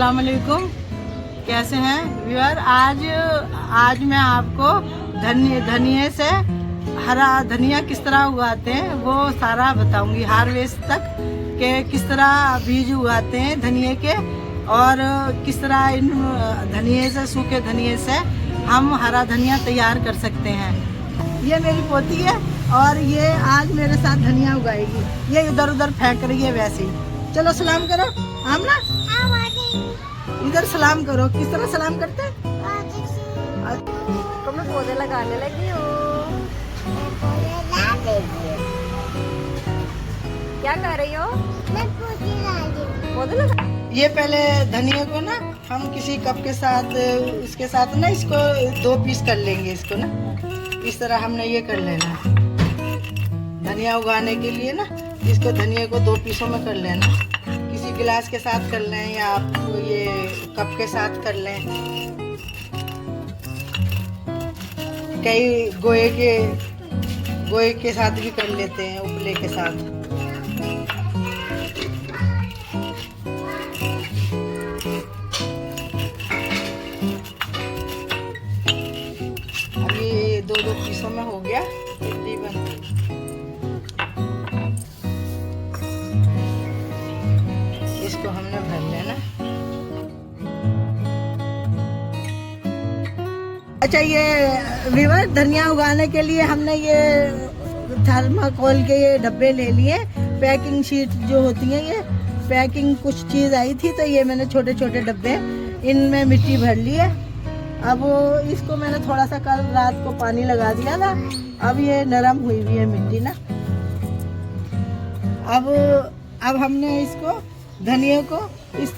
अस्सलाम वालेकुम। कैसे हैं व्यूअर? आज मैं आपको धनिये से हरा धनिया किस तरह उगाते हैं वो सारा बताऊंगी। हार्वेस्ट तक के किस तरह बीज उगाते हैं धनिये के, और किस तरह इन धनिये से, सूखे धनिये से हम हरा धनिया तैयार कर सकते हैं। ये मेरी पोती है और ये आज मेरे साथ धनिया उगाएगी। ये इधर उधर फेंक रही है वैसे ही। चलो सलाम करो आमना, इधर सलाम करो। किस तरह सलाम करते हैं? तो मैं पौधे लगाने लगी हूँ। क्या कर रही हो? मैं पौधे लगा। ये पहले धनिया को ना हम किसी कप के साथ, इसके साथ ना इसको 2 पीस कर लेंगे। इसको ना इस तरह हमने ये कर लेना। धनिया उगाने के लिए ना इसको धनिया को 2 पीसों में कर लेना। किसी गिलास के साथ कर लें या आप ये कप के साथ कर लें। कई गोए के साथ भी कर लेते हैं, उपले के साथ। अब ये 2-2 पीसों में हो गया तकरीबन। इसको हमने भर लेना। अच्छा, ये व्यूअर धनिया उगाने के लिए हमने ये थर्माकोल के ये डब्बे ले लिए। पैकिंग शीट जो होती है, ये पैकिंग कुछ चीज़ आई थी तो ये मैंने छोटे छोटे डब्बे, इनमें मिट्टी भर ली है। अब इसको मैंने थोड़ा सा कल रात को पानी लगा दिया था। अब ये नरम हुई हुई है मिट्टी ना। अब हमने इसको धनिया को इस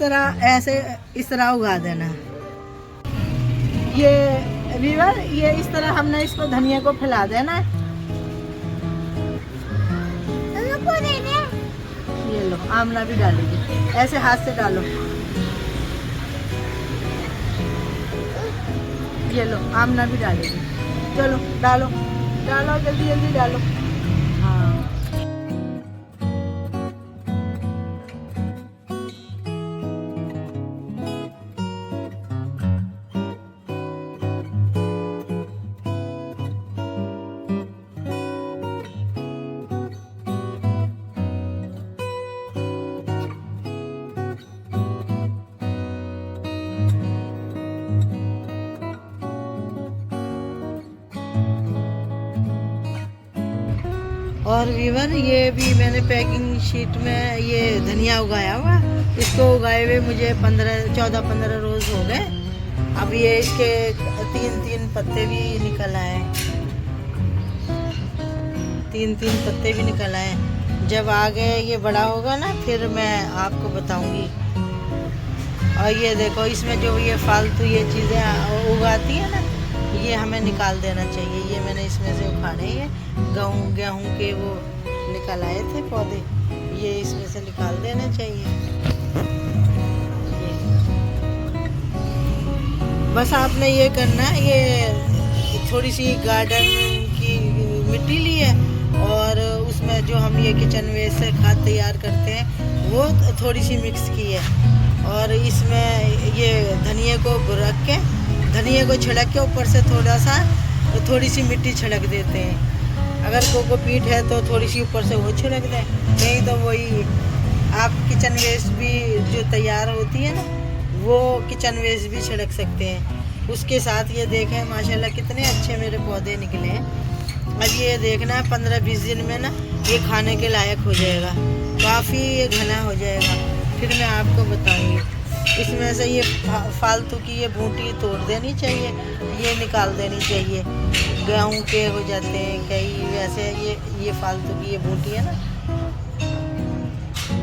तरह उगा देना। ये व्यूअर, ये इस तरह हमने इसको धनिया को फैला देना है। ये लो, आमना भी डालेगी। ऐसे हाथ से डालो। ये लो, आमना भी डालेगी। चलो डालो डालो, जल्दी जल्दी डालो। हाँ, और व्यूअर ये भी मैंने पैकिंग शीट में ये धनिया उगाया हुआ। इसको उगाए हुए मुझे 14-15 रोज हो गए। अब ये इसके 3-3 पत्ते भी निकल आए। 3-3 पत्ते भी निकल आए। जब आगे ये बड़ा होगा ना फिर मैं आपको बताऊंगी। और ये देखो, इसमें जो ये फालतू ये चीज़ें उगाती है ना, ये हमें निकाल देना चाहिए। ये मैंने इसमें से उखाड़े हैं। गेहूँ के वो निकल आए थे पौधे, ये इसमें से निकाल देने चाहिए। बस आपने ये करना है, ये थोड़ी सी गार्डन की मिट्टी ली है और उसमें जो हम ये किचन वेस्ट से खाद तैयार करते हैं वो थोड़ी सी मिक्स की है। और इसमें ये धनिया को रख के, धनिया को छिड़क के ऊपर से थोड़ी सी मिट्टी छिड़क देते हैं। अगर कोकोपीट है तो थोड़ी सी ऊपर से वो छिड़क दें, नहीं तो वही आप किचन वेस्ट भी जो तैयार होती है ना, वो किचन वेस्ट भी छिड़क सकते हैं। उसके साथ ये देखें माशाल्लाह कितने अच्छे मेरे पौधे निकले हैं। अब ये देखना 15-20 दिन में ना ये खाने के लायक हो जाएगा, काफ़ी घना हो जाएगा। फिर मैं आपको बताऊँगी। इसमें से ये फालतू की ये बूटी तोड़ देनी चाहिए, ये निकाल देनी चाहिए। गेहूँ के हो जाते हैं कई वैसे, ये फालतू की ये बूटी है ना,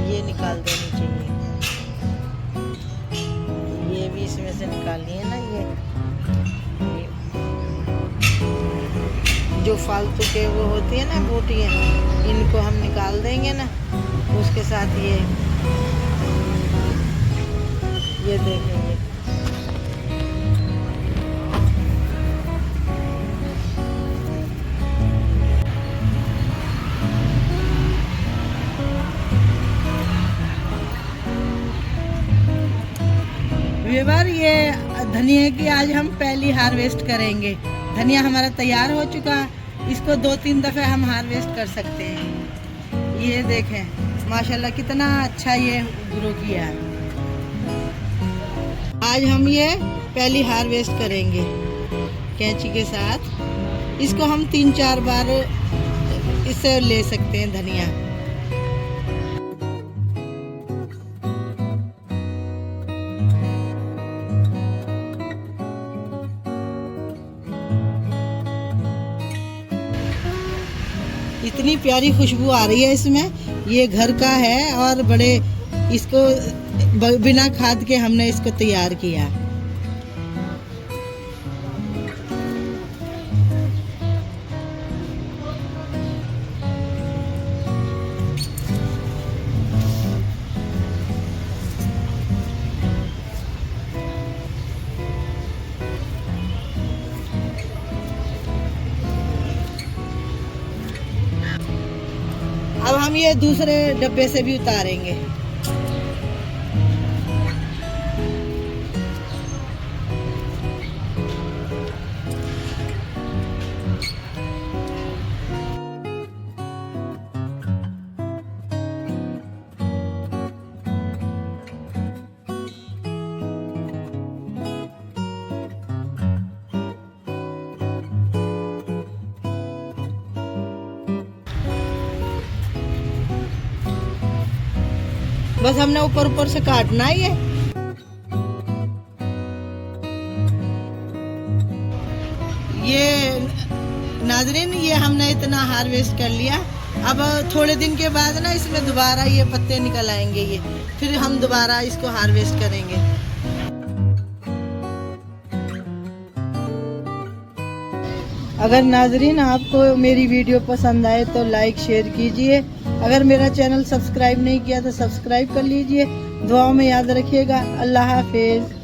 ये निकाल देनी चाहिए। ये भी इसमें से निकालनी है ना। ये जो फालतू के वो होती है ना बूटियाँ, इनको हम निकाल देंगे ना। उसके साथ ये देखेंगे। व्यूअर, ये धनिया की आज हम पहली हार्वेस्ट करेंगे। धनिया हमारा तैयार हो चुका, इसको 2-3 दफ़े हम हार्वेस्ट कर सकते हैं। ये देखें माशाल्लाह कितना अच्छा ये ग्रो किया है। आज हम ये पहली हार्वेस्ट करेंगे कैंची के साथ। इसको हम 3-4 बार इससे ले सकते हैं धनिया। इतनी प्यारी खुशबू आ रही है इसमें। ये घर का है और बड़े इसको बिना खाद के हमने इसको तैयार किया। अब हम ये दूसरे डब्बे से भी उतारेंगे। बस हमने ऊपर ऊपर से काटना ही है। ये नाज़रीन, ये हमने इतना हार्वेस्ट कर लिया। अब थोड़े दिन के बाद ना इसमें दोबारा ये पत्ते निकल आएंगे, ये फिर हम दोबारा इसको हार्वेस्ट करेंगे। अगर नाज़रीन आपको मेरी वीडियो पसंद आए तो लाइक शेयर कीजिए। अगर मेरा चैनल सब्सक्राइब नहीं किया तो सब्सक्राइब कर लीजिए। दुआओं में याद रखिएगा। अल्लाह हाफिज़।